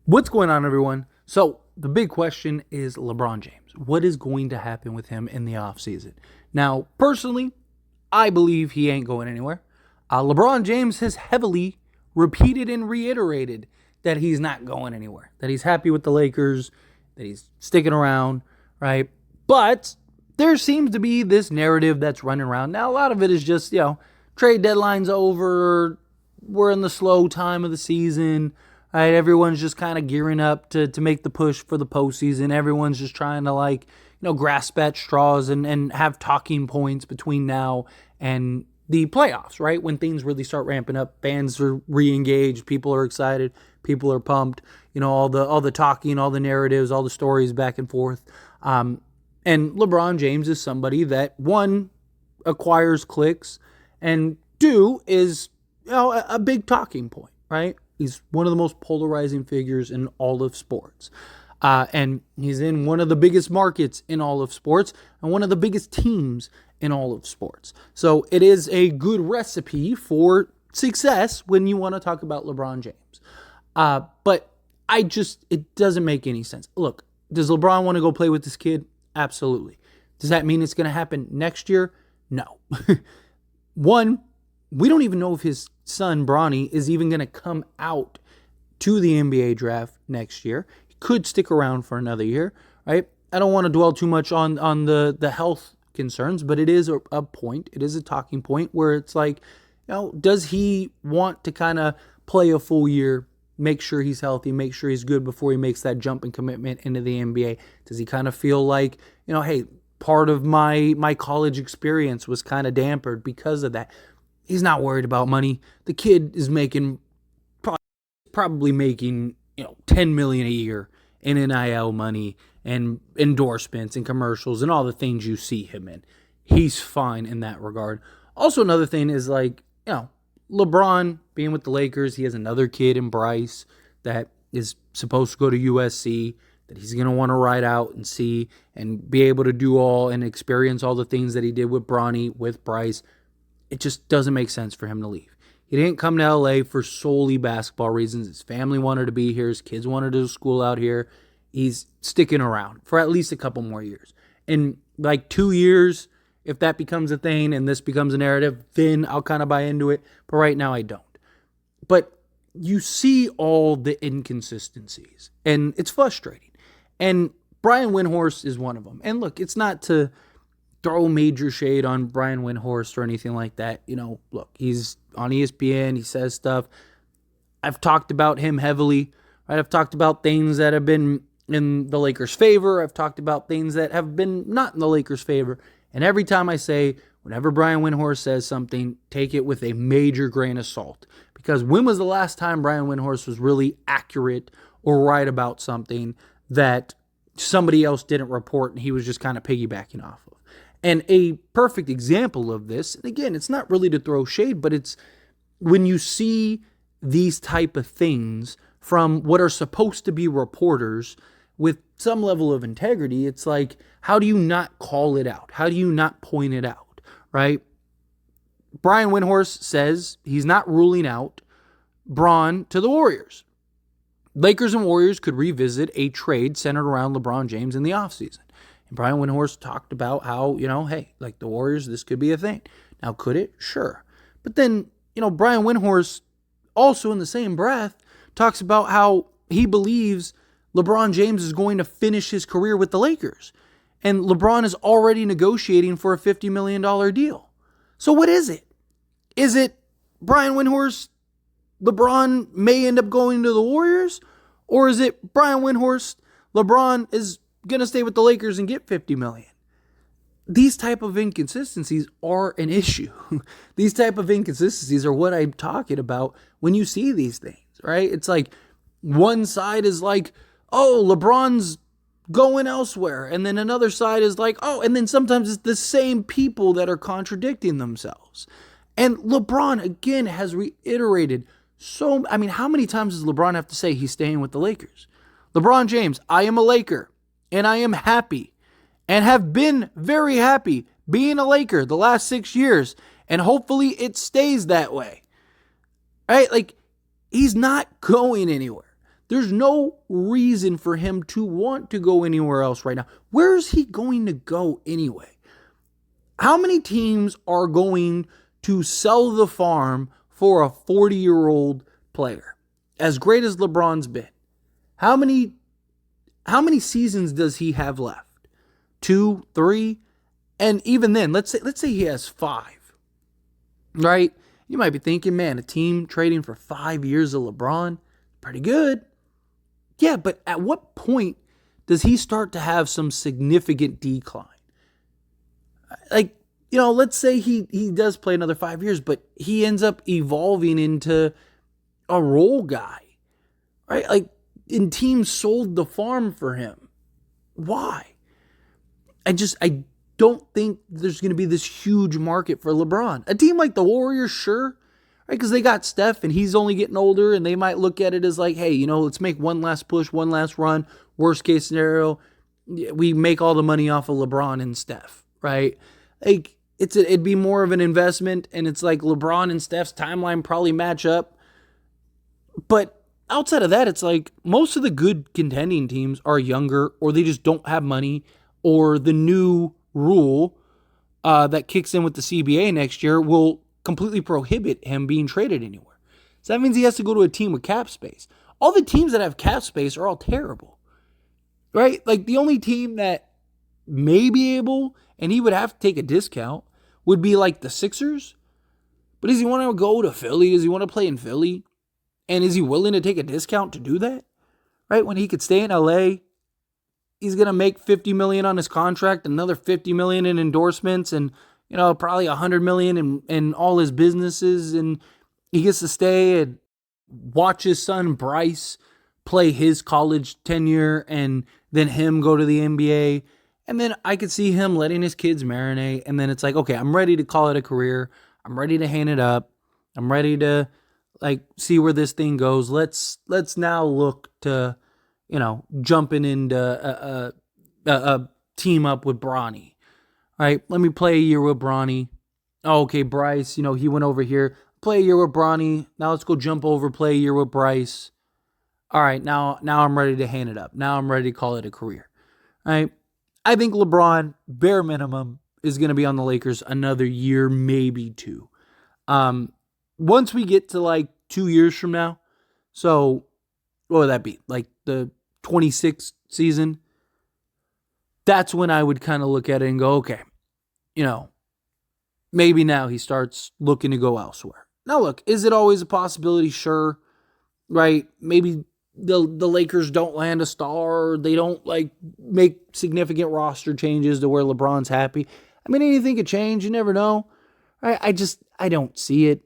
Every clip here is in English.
What's going on, everyone? So, the big question is LeBron James. What is going to happen with him in the offseason? Now, personally, I believe he ain't going anywhere. LeBron James has heavily repeated and reiterated that he's not going anywhere, that he's happy with the Lakers, that he's sticking around, right? But there seems to be this narrative that's running around. Now, a lot of it is just, trade deadline's over, we're in the slow time of the season. Right, everyone's just kind of gearing up to make the push for the postseason. Everyone's just trying to grasp at straws and have talking points between now and the playoffs, right? When things really start ramping up, fans are re-engaged, people are excited, people are pumped. All the talking, all the narratives, all the stories back and forth. And LeBron James is somebody that, one, acquires clicks, and two, is a big talking point, right? He's one of the most polarizing figures in all of sports. And he's in one of the biggest markets in all of sports and one of the biggest teams in all of sports. So it is a good recipe for success when you want to talk about LeBron James. But it doesn't make any sense. Look, does LeBron want to go play with this kid? Absolutely. Does that mean it's going to happen next year? No. One, we don't even know if his son, Bronny, is even going to come out to the NBA draft next year. He could stick around for another year, right? I don't want to dwell too much on the health concerns, but it is a point. It is a talking point where it's like, does he want to kind of play a full year, make sure he's healthy, make sure he's good before he makes that jump and commitment into the NBA? Does he kind of feel like, hey, part of my college experience was kind of dampered because of that? He's not worried about money. The kid is probably making $10 million a year in NIL money and endorsements and commercials and all the things you see him in. He's fine in that regard. Also, another thing is LeBron being with the Lakers, he has another kid in Bryce that is supposed to go to USC, that he's going to want to ride out and see and be able to do all and experience all the things that he did with Bronny, with Bryce. It just doesn't make sense for him to leave. He didn't come to LA for solely basketball reasons. His family wanted to be here. His kids wanted to school out here. He's sticking around for at least a couple more years. In 2 years, if that becomes a thing and this becomes a narrative, then I'll kind of buy into it. But right now I don't. But you see all the inconsistencies, and it's frustrating. And Brian Windhorst is one of them. And look, it's not to throw major shade on Brian Windhorst or anything like that. Look, he's on ESPN. He says stuff. I've talked about him heavily, right? I've talked about things that have been in the Lakers' favor. I've talked about things that have been not in the Lakers' favor. And every time I say, whenever Brian Windhorst says something, take it with a major grain of salt. Because when was the last time Brian Windhorst was really accurate or right about something that somebody else didn't report and he was just kind of piggybacking off of? And a perfect example of this, and again, it's not really to throw shade, but it's when you see these type of things from what are supposed to be reporters with some level of integrity, it's like, how do you not call it out? How do you not point it out, right? Brian Windhorst says he's not ruling out Bron to the Warriors. Lakers and Warriors could revisit a trade centered around LeBron James in the offseason. And Brian Windhorst talked about how, hey, the Warriors, this could be a thing. Now, could it? Sure. But then, Brian Windhorst also in the same breath talks about how he believes LeBron James is going to finish his career with the Lakers. And LeBron is already negotiating for a $50 million deal. So what is it? Is it Brian Windhorst, LeBron may end up going to the Warriors? Or is it Brian Windhorst, LeBron is going to stay with the Lakers and get $50 million? These type of inconsistencies are an issue. These type of inconsistencies are what I'm talking about when you see these things, right? It's like one side is like, oh, LeBron's going elsewhere. And then another side is like, oh, and then sometimes it's the same people that are contradicting themselves. And LeBron, again, has reiterated how many times does LeBron have to say he's staying with the Lakers? LeBron James, I am a Laker. And I am happy and have been very happy being a Laker the last 6 years. And hopefully it stays that way. Right? He's not going anywhere. There's no reason for him to want to go anywhere else right now. Where is he going to go anyway? How many teams are going to sell the farm for a 40-year-old player? As great as LeBron's been, how many seasons does he have left? 2, 3? And even then, let's say he has 5. Right? You might be thinking, man, a team trading for 5 years of LeBron, pretty good. Yeah, but at what point does he start to have some significant decline? Like, let's say he does play another 5 years, but he ends up evolving into a role guy, right? Like, and teams sold the farm for him. Why? I don't think there's going to be this huge market for LeBron. A team like the Warriors, sure, right? Because they got Steph and he's only getting older, and they might look at it as like, hey, let's make one last push, one last run. Worst case scenario, we make all the money off of LeBron and Steph, right? Like, it'd be more of an investment, and it's like LeBron and Steph's timeline probably match up. But outside of that, it's like most of the good contending teams are younger, or they just don't have money, or the new rule that kicks in with the CBA next year will completely prohibit him being traded anywhere. So that means he has to go to a team with cap space. All the teams that have cap space are all terrible, right? Like, the only team that may be able, and he would have to take a discount, would be like the Sixers. But does he want to go to Philly? Does he want to play in Philly? And is he willing to take a discount to do that? Right? When he could stay in LA, he's going to make $50 million on his contract, another $50 million in endorsements, and probably $100 million in all his businesses, and he gets to stay and watch his son Bryce play his college tenure, and then him go to the NBA. And then I could see him letting his kids marinate, and then it's like, okay, I'm ready to call it a career. I'm ready to hang it up. I'm ready to see where this thing goes. Let's now look to, jumping into a team up with Bronny. All right, let me play a year with Bronny. Oh, okay, Bryce, he went over here. Play a year with Bronny. Now let's go jump over, play a year with Bryce. All right, now I'm ready to hang it up. Now I'm ready to call it a career. All right. I think LeBron, bare minimum, is going to be on the Lakers another year, maybe 2. Once we get to 2 years from now, so what would that be? Like the 26th season? That's when I would kind of look at it and go, okay, maybe now he starts looking to go elsewhere. Now look, is it always a possibility? Sure, right? Maybe the Lakers don't land a star, or they don't make significant roster changes to where LeBron's happy. I mean, anything could change. You never know. I I don't see it.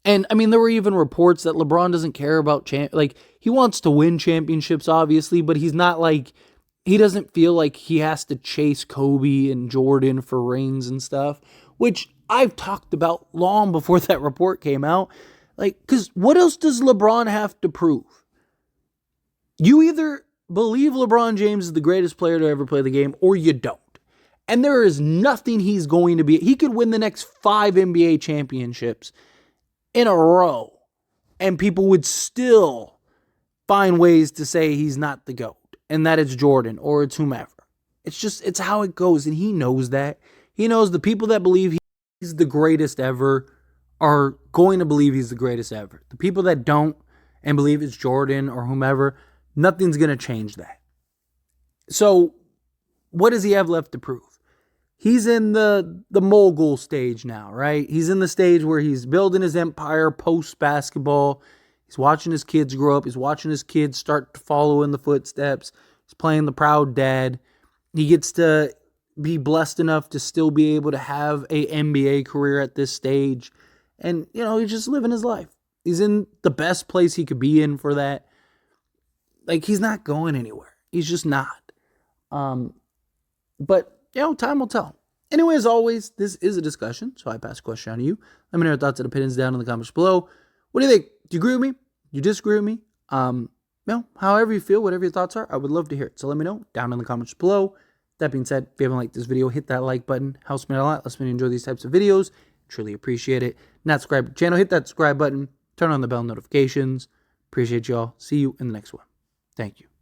And I mean, there were even reports that LeBron doesn't care about he wants to win championships, obviously, but he's not he doesn't feel like he has to chase Kobe and Jordan for rings and stuff, which I've talked about long before that report came out. Because what else does LeBron have to prove? You either believe LeBron James is the greatest player to ever play the game, or you don't. And there is nothing he's going to be. He could win the next 5 NBA championships in a row, and people would still find ways to say he's not the GOAT, and that it's Jordan or it's whomever. It's how it goes, and he knows that. He knows the people that believe he's the greatest ever are going to believe he's the greatest ever. The people that don't and believe it's Jordan or whomever, nothing's going to change that. So what does he have left to prove? He's in the mogul stage now, right? He's in the stage where he's building his empire post-basketball. He's watching his kids grow up. He's watching his kids start to follow in the footsteps. He's playing the proud dad. He gets to be blessed enough to still be able to have a NBA career at this stage. And, he's just living his life. He's in the best place he could be in for that. He's not going anywhere. He's just not. But, time will tell. Anyway, as always, this is a discussion, so I pass a question on to you. Let me know your thoughts and opinions down in the comments below. What do you think? Do you agree with me? Do you disagree with me? However you feel, whatever your thoughts are, I would love to hear it. So let me know down in the comments below. That being said, if you haven't liked this video, hit that like button. Helps me out a lot. Lets me enjoy these types of videos. Truly appreciate it. Not subscribe to the channel, hit that subscribe button. Turn on the bell notifications. Appreciate y'all. See you in the next one. Thank you.